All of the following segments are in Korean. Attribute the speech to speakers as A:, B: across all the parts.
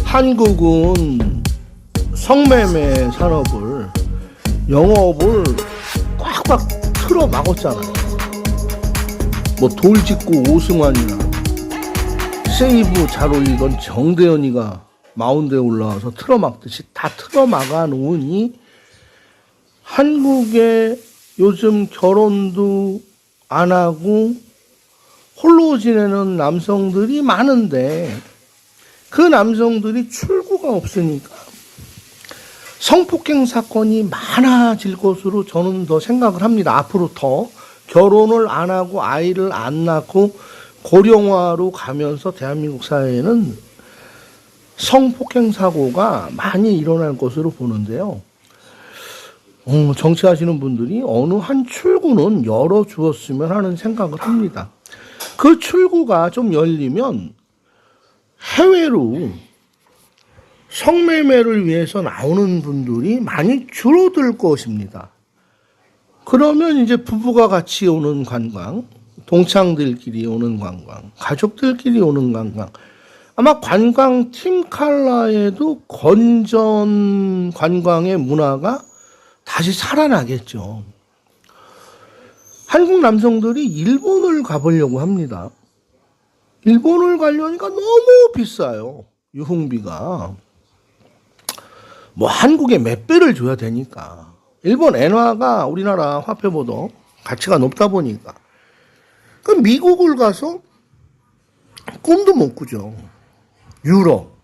A: 한국은 성매매 산업을, 영업을 꽉꽉 틀어 막았잖아요. 뭐 돌직구 오승환이나 세이브 잘 올리던 정대현이가 마운드에 올라와서 틀어막듯이 다 틀어막아 놓으니 한국에 요즘 결혼도 안 하고 홀로 지내는 남성들이 많은데 그 남성들이 출구가 없으니까 성폭행 사건이 많아질 것으로 저는 더 생각을 합니다. 앞으로 더 결혼을 안 하고 아이를 안 낳고 고령화로 가면서 대한민국 사회에는 성폭행 사고가 많이 일어날 것으로 보는데요. 정치하시는 분들이 어느 한 출구는 열어주었으면 하는 생각을 합니다. 그 출구가 좀 열리면 해외로 성매매를 위해서 나오는 분들이 많이 줄어들 것입니다. 그러면 이제 부부가 같이 오는 관광, 동창들끼리 오는 관광, 가족들끼리 오는 관광, 아마 관광 팀 칼라에도 건전 관광의 문화가 다시 살아나겠죠. 한국 남성들이 일본을 가보려고 합니다. 일본을 가려니까 너무 비싸요. 유흥비가. 뭐 한국에 몇 배를 줘야 되니까. 일본 엔화가 우리나라 화폐보다 가치가 높다 보니까. 그럼 미국을 가서 꿈도 못 꾸죠. 유럽.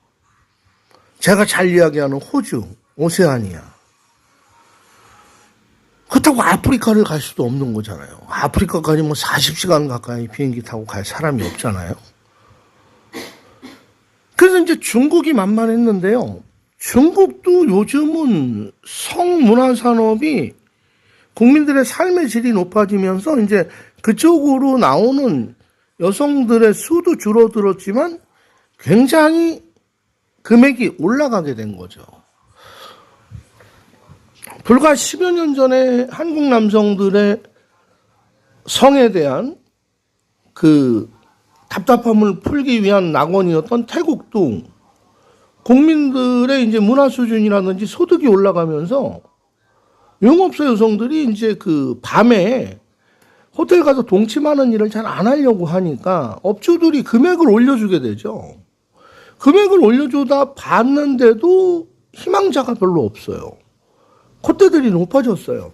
A: 제가 잘 이야기하는 호주, 오세아니아. 그렇다고 아프리카를 갈 수도 없는 거잖아요. 아프리카까지 뭐 40시간 가까이 비행기 타고 갈 사람이 없잖아요. 그래서 이제 중국이 만만했는데요. 중국도 요즘은 성문화산업이 국민들의 삶의 질이 높아지면서 이제 그쪽으로 나오는 여성들의 수도 줄어들었지만 굉장히 금액이 올라가게 된 거죠. 불과 10여 년 전에 한국 남성들의 성에 대한 그 답답함을 풀기 위한 낙원이었던 태국도 국민들의 이제 문화 수준이라든지 소득이 올라가면서 영업소 여성들이 이제 그 밤에 호텔 가서 동침하는 일을 잘 안 하려고 하니까 업주들이 금액을 올려주게 되죠. 금액을 올려주다 봤는데도 희망자가 별로 없어요. 콧대들이 높아졌어요.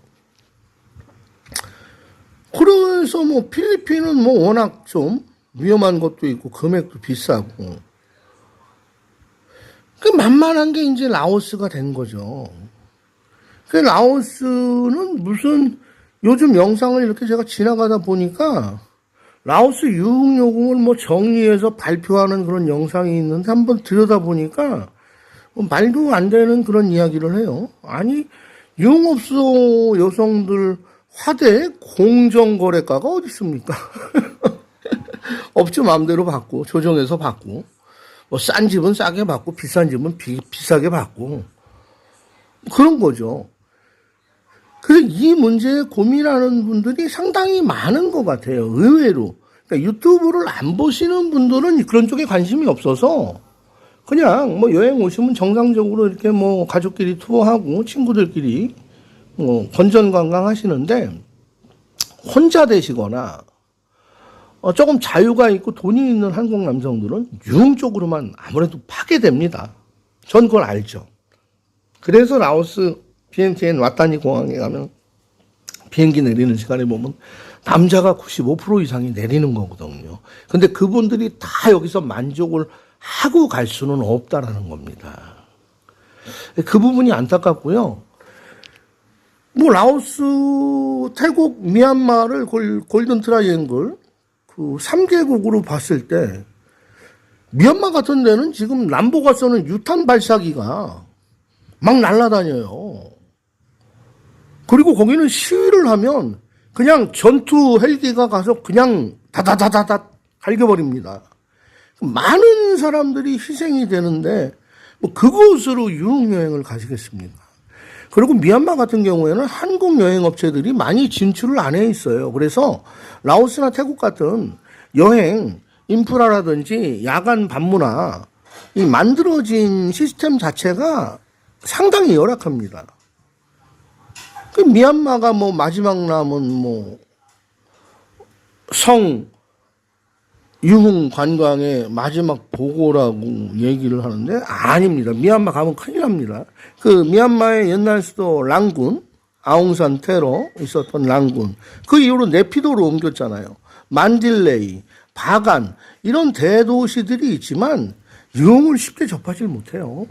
A: 그래서 뭐 필리핀은 뭐 워낙 좀 위험한 것도 있고 금액도 비싸고 그 만만한 게 이제 라오스가 된 거죠. 그 라오스는 무슨 요즘 영상을 이렇게 제가 지나가다 보니까 라오스 유흥요금을 뭐 정리해서 발표하는 그런 영상이 있는데 한번 들여다보니까 뭐 말도 안 되는 그런 이야기를 해요. 아니 유흥업소 여성들 화대 공정거래가가 어디 있습니까? 업주 마음대로 받고 조정해서 받고 뭐 싼 집은 싸게 받고 비싼 집은 비싸게 받고 그런 거죠. 그래서 이 문제에 고민하는 분들이 상당히 많은 것 같아요. 의외로. 그러니까 유튜브를 안 보시는 분들은 그런 쪽에 관심이 없어서 그냥 뭐 여행 오시면 정상적으로 이렇게 뭐 가족끼리 투어하고 친구들끼리 뭐 건전관광 하시는데 혼자 되시거나 조금 자유가 있고 돈이 있는 한국 남성들은 유흥 쪽으로만 아무래도 파게 됩니다. 전 그걸 알죠. 그래서 라오스 비엔티엔 와타니 공항에 가면 비행기 내리는 시간에 보면 남자가 95% 이상이 내리는 거거든요. 근데 그분들이 다 여기서 만족을 하고 갈 수는 없다라는 겁니다. 그 부분이 안타깝고요. 뭐 라오스, 태국, 미얀마를 골든 트라이앵글 그 3개국으로 봤을 때 미얀마 같은 데는 지금 남보가 쏘는 유탄 발사기가 막 날아다녀요. 그리고 거기는 시위를 하면 그냥 전투 헬기가 가서 그냥 다다다다다 갈겨버립니다. 많은 사람들이 희생이 되는데 뭐 그곳으로 유흥여행을 가시겠습니까? 그리고 미얀마 같은 경우에는 한국 여행업체들이 많이 진출을 안 해 있어요. 그래서 라오스나 태국 같은 여행 인프라라든지 야간 밤문화 이 만들어진 시스템 자체가 상당히 열악합니다. 그 미얀마가 뭐 마지막 남은 뭐 성 유흥 관광의 마지막 보고라고 얘기를 하는데 아닙니다. 미얀마 가면 큰일 납니다. 그 미얀마의 옛날 수도 랑군, 아웅산 테러 있었던 랑군, 그 이후로 네피도로 옮겼잖아요. 만딜레이, 바간 이런 대도시들이 있지만 유흥을 쉽게 접하지 못해요.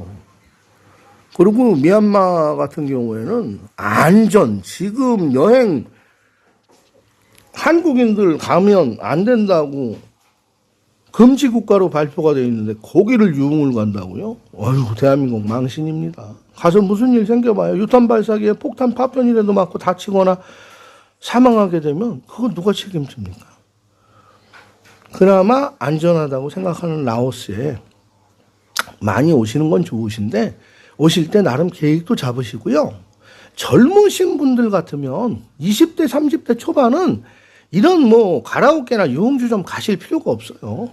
A: 그리고 미얀마 같은 경우에는 안전, 지금 여행 한국인들 가면 안 된다고 금지 국가로 발표가 되어 있는데 거기를 유흥을 간다고요? 어휴, 대한민국 망신입니다. 가서 무슨 일 생겨봐요. 유탄 발사기에 폭탄 파편이라도 맞고 다치거나 사망하게 되면 그건 누가 책임집니까? 그나마 안전하다고 생각하는 라오스에 많이 오시는 건 좋으신데 오실 때 나름 계획도 잡으시고요. 젊으신 분들 같으면 20대, 30대 초반은 이런 뭐 가라오케나 유흥주점 가실 필요가 없어요.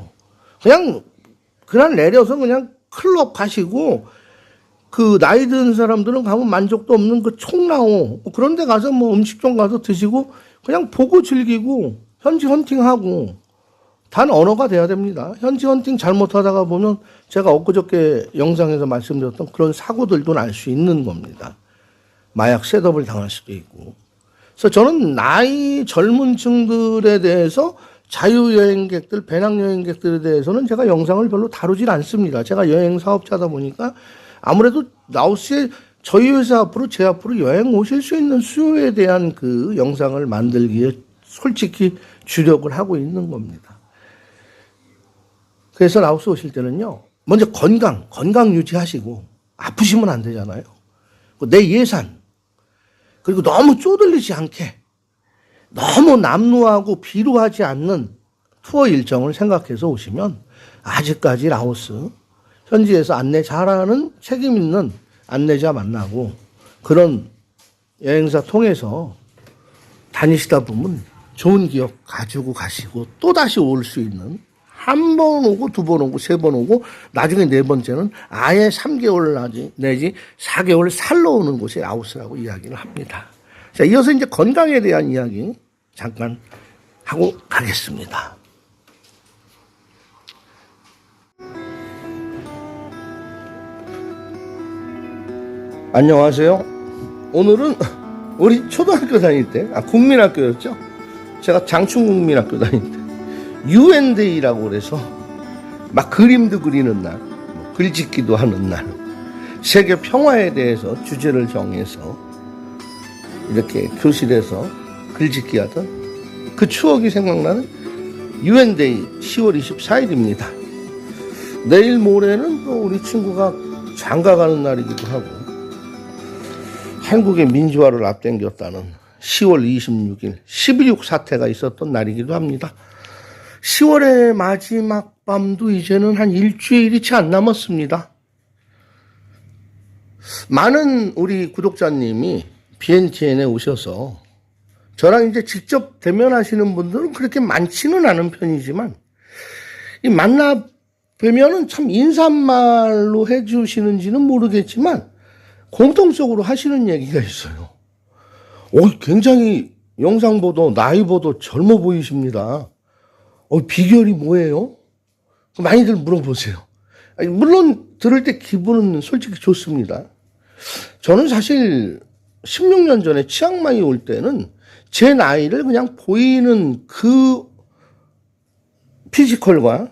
A: 그냥 내려서 그냥 클럽 가시고 그 나이 든 사람들은 가면 만족도 없는 그 총라오 그런 데 가서 뭐 음식점 가서 드시고 그냥 보고 즐기고 현지 헌팅하고 단 언어가 돼야 됩니다. 현지 헌팅 잘못하다가 보면 제가 엊그저께 영상에서 말씀드렸던 그런 사고들도 날 수 있는 겁니다. 마약 셋업을 당할 수도 있고. 그래서 저는 나이 젊은 층들에 대해서 자유여행객들, 배낭여행객들에 대해서는 제가 영상을 별로 다루질 않습니다. 제가 여행 사업자다 보니까 아무래도 라오스에 저희 회사 앞으로 제 앞으로 여행 오실 수 있는 수요에 대한 그 영상을 만들기에 솔직히 주력을 하고 있는 겁니다. 그래서 라오스 오실 때는요, 먼저 건강 유지하시고 아프시면 안 되잖아요. 내 예산, 그리고 너무 쪼들리지 않게 너무 남루하고 비루하지 않는 투어 일정을 생각해서 오시면 아직까지 라오스 현지에서 안내 잘하는 책임 있는 안내자 만나고 그런 여행사 통해서 다니시다 보면 좋은 기억 가지고 가시고 또다시 올 수 있는 한 번 오고 두 번 오고 세 번 오고 나중에 네 번째는 아예 3개월 내지 4개월 살러 오는 곳이 라오스라고 이야기를 합니다. 자, 이어서 이제 건강에 대한 이야기 잠깐 하고 가겠습니다. 안녕하세요. 오늘은 우리 초등학교 다닐 때, 국민학교였죠. 제가 장충국민학교 다닐 때 U&D라고 그래서 막 그림도 그리는 날, 글짓기도 하는 날, 세계 평화에 대해서 주제를 정해서 이렇게 교실에서 글짓기 하던 그 추억이 생각나는 U&D 10월 24일입니다. 내일 모레는 또 우리 친구가 장가가는 날이기도 하고 한국의 민주화를 앞당겼다는 10월 26일 12.6 사태가 있었던 날이기도 합니다. 10월의 마지막 밤도 이제는 한 일주일이 채 안 남았습니다. 많은 우리 구독자님이 BNTN에 오셔서 저랑 이제 직접 대면하시는 분들은 그렇게 많지는 않은 편이지만 이 만나 뵈면은 참 인사말로 해주시는지는 모르겠지만 공통적으로 하시는 얘기가 있어요. 굉장히 영상보다 나이보다 젊어 보이십니다. 비결이 뭐예요? 많이들 물어보세요. 물론 들을 때 기분은 솔직히 좋습니다. 저는 사실 16년 전에 치앙마이 올 때는 제 나이를 그냥 보이는 그 피지컬과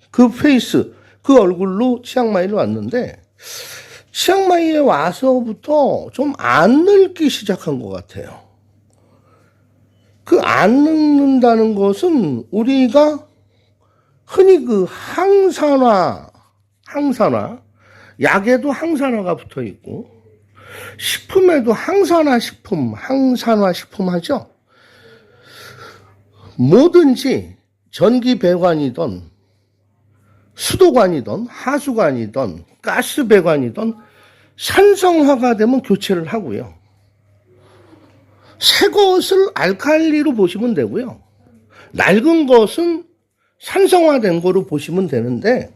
A: 그 페이스, 그 얼굴로 치앙마이를 왔는데 치앙마이에 와서부터 좀 안 늙기 시작한 것 같아요. 그 안 늙는다는 것은 우리가 흔히 그 항산화, 약에도 항산화가 붙어 있고 식품에도 항산화 식품 하죠. 뭐든지 전기 배관이든 수도관이든 하수관이든 가스 배관이든 산성화가 되면 교체를 하고요. 새 것을 알칼리로 보시면 되고요. 낡은 것은 산성화된 거로 보시면 되는데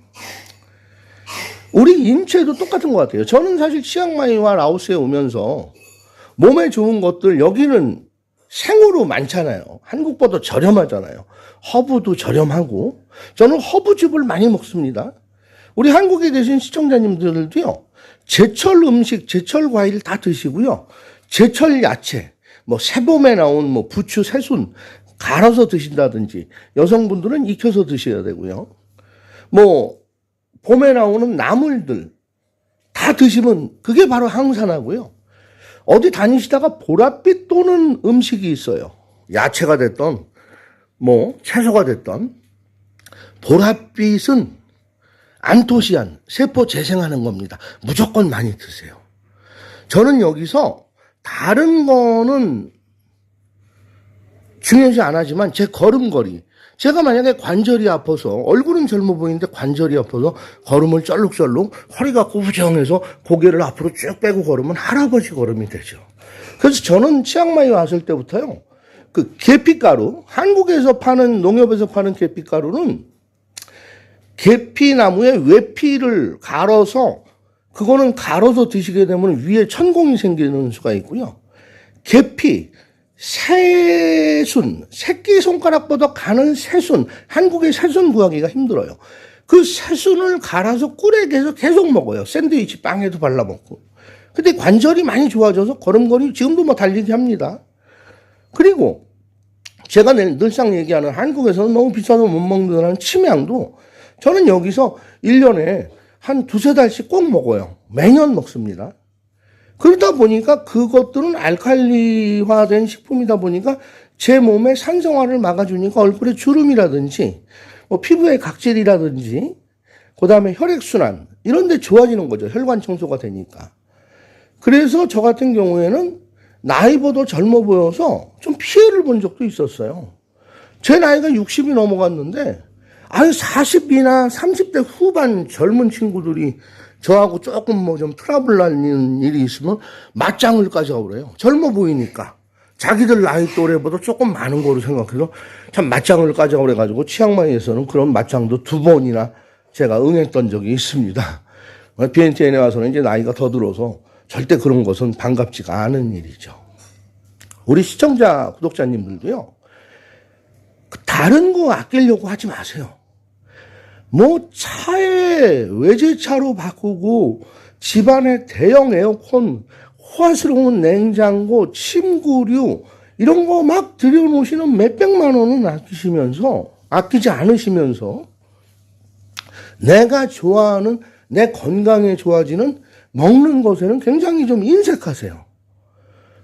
A: 우리 인체도 똑같은 것 같아요. 저는 사실 치앙마이와 라오스에 오면서 몸에 좋은 것들 여기는 생으로 많잖아요. 한국보다 저렴하잖아요. 허브도 저렴하고 저는 허브즙을 많이 먹습니다. 우리 한국에 계신 시청자님들도요. 제철 음식, 제철 과일 다 드시고요. 제철 야채, 뭐 새봄에 나온 뭐 부추, 새순 갈아서 드신다든지 여성분들은 익혀서 드셔야 되고요. 뭐 봄에 나오는 나물들 다 드시면 그게 바로 항산화고요. 어디 다니시다가 보랏빛 도는 음식이 있어요. 야채가 됐던 뭐 채소가 됐던 보랏빛은 안토시안, 세포 재생하는 겁니다. 무조건 많이 드세요. 저는 여기서 다른 거는 중요시 안 하지만 제 걸음걸이, 제가 만약에 관절이 아파서 얼굴은 젊어 보이는데 관절이 아파서 걸음을 쩔룩쩔룩 허리가 구부정해서 고개를 앞으로 쭉 빼고 걸으면 할아버지 걸음이 되죠. 그래서 저는 치앙마이 왔을 때부터요. 그 계피가루, 한국에서 파는 농협에서 파는 계피가루는 계피나무에 외피를 갈아서 그거는 갈아서 드시게 되면 위에 천공이 생기는 수가 있고요. 계피, 새순, 새끼손가락보다 가는 새순, 한국의 새순 구하기가 힘들어요. 그 새순을 갈아서 꿀에 계속 먹어요. 샌드위치 빵에도 발라먹고. 근데 관절이 많이 좋아져서 걸음걸이 지금도 뭐 달리기 합니다. 그리고 제가 늘상 얘기하는 한국에서는 너무 비싸서 못 먹는다는 침향도 저는 여기서 1년에 한 두세 달씩 꼭 먹어요. 매년 먹습니다. 그러다 보니까 그것들은 알칼리화된 식품이다 보니까 제 몸에 산성화를 막아주니까 얼굴에 주름이라든지 뭐 피부에 각질이라든지 그다음에 혈액순환 이런 데 좋아지는 거죠. 혈관 청소가 되니까. 그래서 저 같은 경우에는 나이보다 젊어 보여서 좀 피해를 본 적도 있었어요. 제 나이가 60이 넘어갔는데 40이나 30대 후반 젊은 친구들이 저하고 조금 뭐 좀 트러블 나는 일이 있으면 맞짱을 까자고 그래요. 젊어 보이니까. 자기들 나이 또래보다 조금 많은 거로 생각해서 참 맞짱을 까자고 그래가지고 치앙마이에서는 그런 맞짱도 2번이나 제가 응했던 적이 있습니다. 비엔티엔에 와서는 이제 나이가 더 들어서 절대 그런 것은 반갑지가 않은 일이죠. 우리 시청자, 구독자님들도요. 다른 거 아끼려고 하지 마세요. 뭐 차에 외제차로 바꾸고 집안에 대형 에어컨, 호화스러운 냉장고, 침구류 이런 거 막 들여놓으시는 몇백만 원은 아끼지 않으시면서 내가 좋아하는 내 건강에 좋아지는 먹는 것에는 굉장히 좀 인색하세요.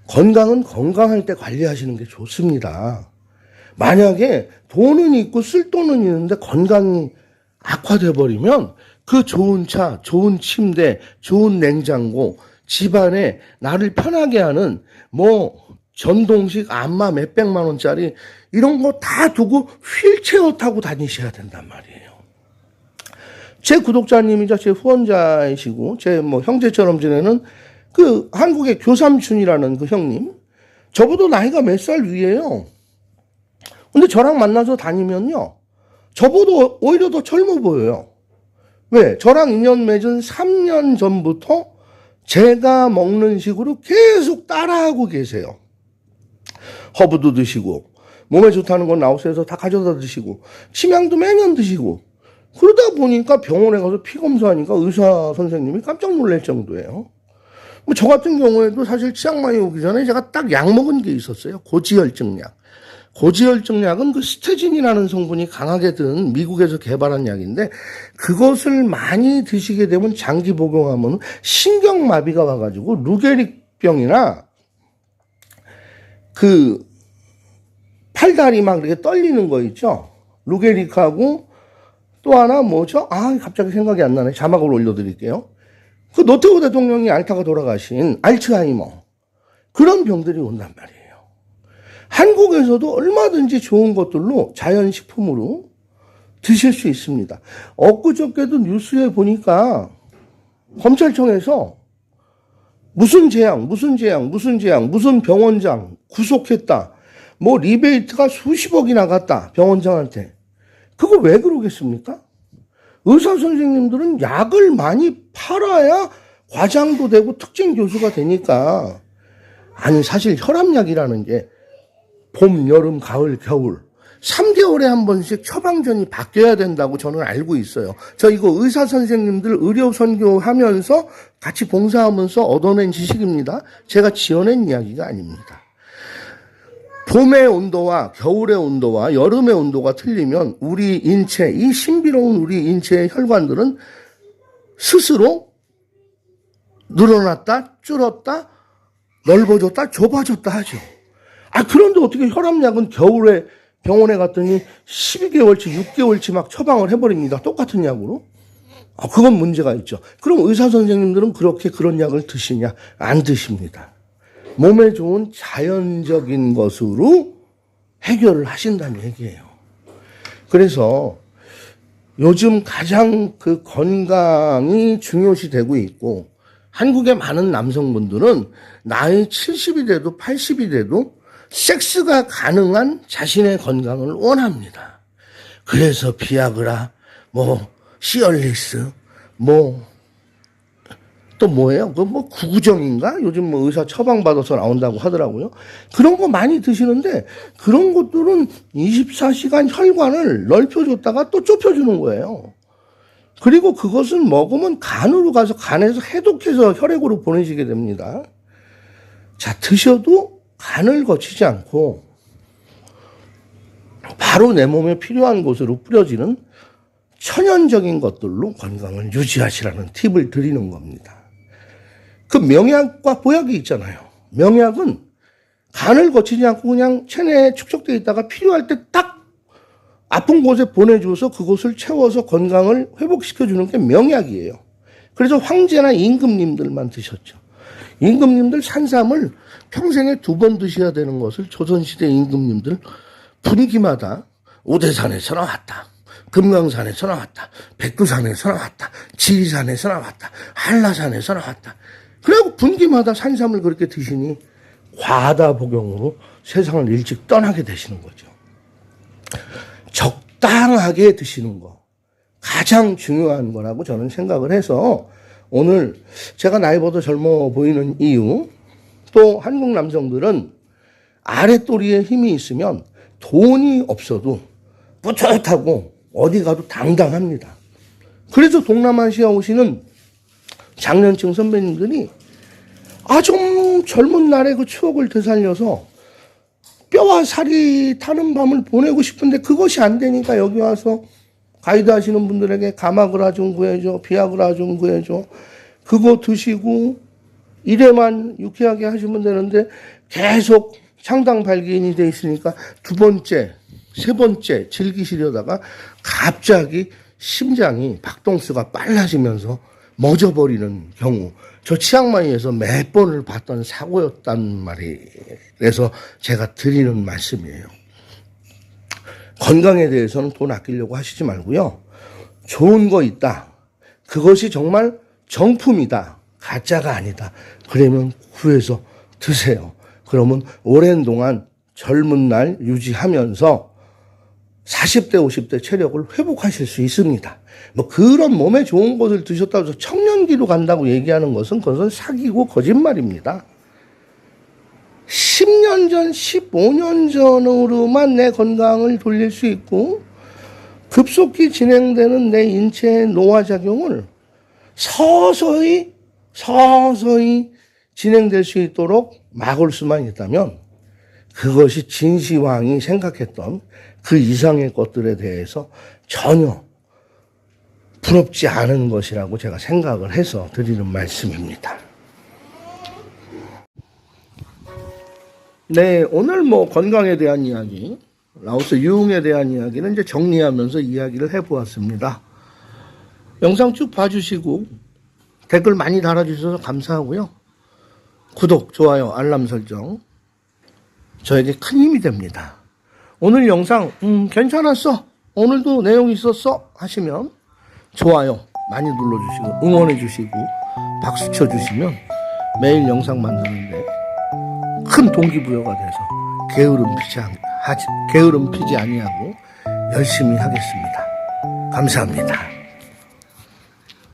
A: 건강은 건강할 때 관리하시는 게 좋습니다. 만약에 돈은 있고 쓸 돈은 있는데 건강이 악화돼 버리면 그 좋은 차, 좋은 침대, 좋은 냉장고, 집안에 나를 편하게 하는 뭐 전동식 안마 몇백만 원짜리 이런 거 다 두고 휠체어 타고 다니셔야 된단 말이에요. 제 구독자님이자 제 후원자이시고 제 뭐 형제처럼 지내는 그 한국의 교삼춘이라는 그 형님, 저보다 나이가 몇 살 위에요. 근데 저랑 만나서 다니면요, 저보다 오히려 더 젊어 보여요. 왜? 저랑 인연 맺은 3년 전부터 제가 먹는 식으로 계속 따라하고 계세요. 허브도 드시고, 몸에 좋다는 건 라오스에서 다 가져다 드시고, 침향도 매년 드시고, 그러다 보니까 병원에 가서 피 검사하니까 의사 선생님이 깜짝 놀랄 정도예요. 뭐 저 같은 경우에도 사실 치앙마이 오기 전에 제가 딱 약 먹은 게 있었어요. 고지혈증약. 고지혈증약은 그 스테진이라는 성분이 강하게 든 미국에서 개발한 약인데 그것을 많이 드시게 되면 장기 복용하면 신경마비가 와가지고 루게릭병이나 그 팔다리 막 이렇게 떨리는 거 있죠. 루게릭하고 또 하나 뭐죠? 갑자기 생각이 안 나네. 자막을 올려드릴게요. 그 노태우 대통령이 앓다가 돌아가신 알츠하이머. 그런 병들이 온단 말이에요. 한국에서도 얼마든지 좋은 것들로 자연식품으로 드실 수 있습니다. 엊그저께도 뉴스에 보니까 검찰청에서 무슨 무슨 병원장 구속했다. 뭐 리베이트가 수십억이 나갔다. 병원장한테. 그거 왜 그러겠습니까? 의사 선생님들은 약을 많이 팔아야 과장도 되고 특징 교수가 되니까. 아니, 사실 혈압약이라는 게 봄, 여름, 가을, 겨울 3개월에 한 번씩 처방전이 바뀌어야 된다고 저는 알고 있어요. 저 이거 의사 선생님들 의료 선교하면서 같이 봉사하면서 얻어낸 지식입니다. 제가 지어낸 이야기가 아닙니다. 봄의 온도와 겨울의 온도와 여름의 온도가 틀리면 우리 인체, 이 신비로운 우리 인체의 혈관들은 스스로 늘어났다, 줄었다, 넓어졌다, 좁아졌다 하죠. 그런데 어떻게 혈압약은 겨울에 병원에 갔더니 12개월치, 6개월치 막 처방을 해버립니다. 똑같은 약으로. 그건 문제가 있죠. 그럼 의사 선생님들은 그렇게 그런 약을 드시냐? 안 드십니다. 몸에 좋은 자연적인 것으로 해결을 하신다는 얘기예요. 그래서 요즘 가장 그 건강이 중요시 되고 있고, 한국의 많은 남성분들은 나이 70이 돼도 80이 돼도 섹스가 가능한 자신의 건강을 원합니다. 그래서 비아그라, 시얼리스, 또 뭐예요? 구구정인가? 요즘 의사 처방받아서 나온다고 하더라고요. 그런 거 많이 드시는데, 그런 것들은 24시간 혈관을 넓혀줬다가 또 좁혀주는 거예요. 그리고 그것은 먹으면 간으로 가서 간에서 해독해서 혈액으로 보내시게 됩니다. 자, 드셔도 간을 거치지 않고 바로 내 몸에 필요한 곳으로 뿌려지는 천연적인 것들로 건강을 유지하시라는 팁을 드리는 겁니다. 그 명약과 보약이 있잖아요. 명약은 간을 거치지 않고 그냥 체내에 축적되어 있다가 필요할 때 딱 아픈 곳에 보내줘서 그곳을 채워서 건강을 회복시켜주는 게 명약이에요. 그래서 황제나 임금님들만 드셨죠. 임금님들 산삼을 평생에 2번 드셔야 되는 것을 조선시대 임금님들 분기마다 오대산에서 나왔다, 금강산에서 나왔다, 백두산에서 나왔다, 지리산에서 나왔다, 한라산에서 나왔다. 그리고 분기마다 산삼을 그렇게 드시니 과다복용으로 세상을 일찍 떠나게 되시는 거죠. 적당하게 드시는 거 가장 중요한 거라고 저는 생각을 해서, 오늘 제가 나이보다 젊어 보이는 이유, 또 한국 남성들은 아랫도리에 힘이 있으면 돈이 없어도 뿌듯하고 어디 가도 당당합니다. 그래서 동남아시아 오시는 장년층 선배님들이 좀 젊은 날의 그 추억을 되살려서 뼈와 살이 타는 밤을 보내고 싶은데 그것이 안 되니까 여기 와서 가이드 하시는 분들에게 가마그라 좀 구해줘, 비아그라 좀 구해줘, 그거 드시고 이래만 유쾌하게 하시면 되는데 계속 창당 발기인이 돼 있으니까 2번째, 3번째 즐기시려다가 갑자기 심장이 박동수가 빨라지면서 멎어버리는 경우, 저 치앙마이에서 몇 번을 봤던 사고였단 말이, 그래서 제가 드리는 말씀이에요. 건강에 대해서는 돈 아끼려고 하시지 말고요. 좋은 거 있다, 그것이 정말 정품이다, 가짜가 아니다, 그러면 구해서 드세요. 그러면 오랜 동안 젊은 날 유지하면서 40대, 50대 체력을 회복하실 수 있습니다. 그런 몸에 좋은 것을 드셨다고 해서 청년기로 간다고 얘기하는 것은 그것은 사기고 거짓말입니다. 10년 전, 15년 전으로만 내 건강을 돌릴 수 있고 급속히 진행되는 내 인체의 노화작용을 서서히 진행될 수 있도록 막을 수만 있다면 그것이 진시황이 생각했던 그 이상의 것들에 대해서 전혀 부럽지 않은 것이라고 제가 생각을 해서 드리는 말씀입니다. 네, 오늘 건강에 대한 이야기, 라오스 유흥에 대한 이야기는 이제 정리하면서 이야기를 해보았습니다. 영상 쭉 봐주시고 댓글 많이 달아주셔서 감사하고요. 구독, 좋아요, 알람 설정 저에게 큰 힘이 됩니다. 오늘 영상 괜찮았어, 오늘도 내용 있었어 하시면 좋아요 많이 눌러주시고 응원해 주시고 박수 쳐주시면 매일 영상 만드는데 큰 동기부여가 돼서 게으름 피지 아니하고 열심히 하겠습니다. 감사합니다.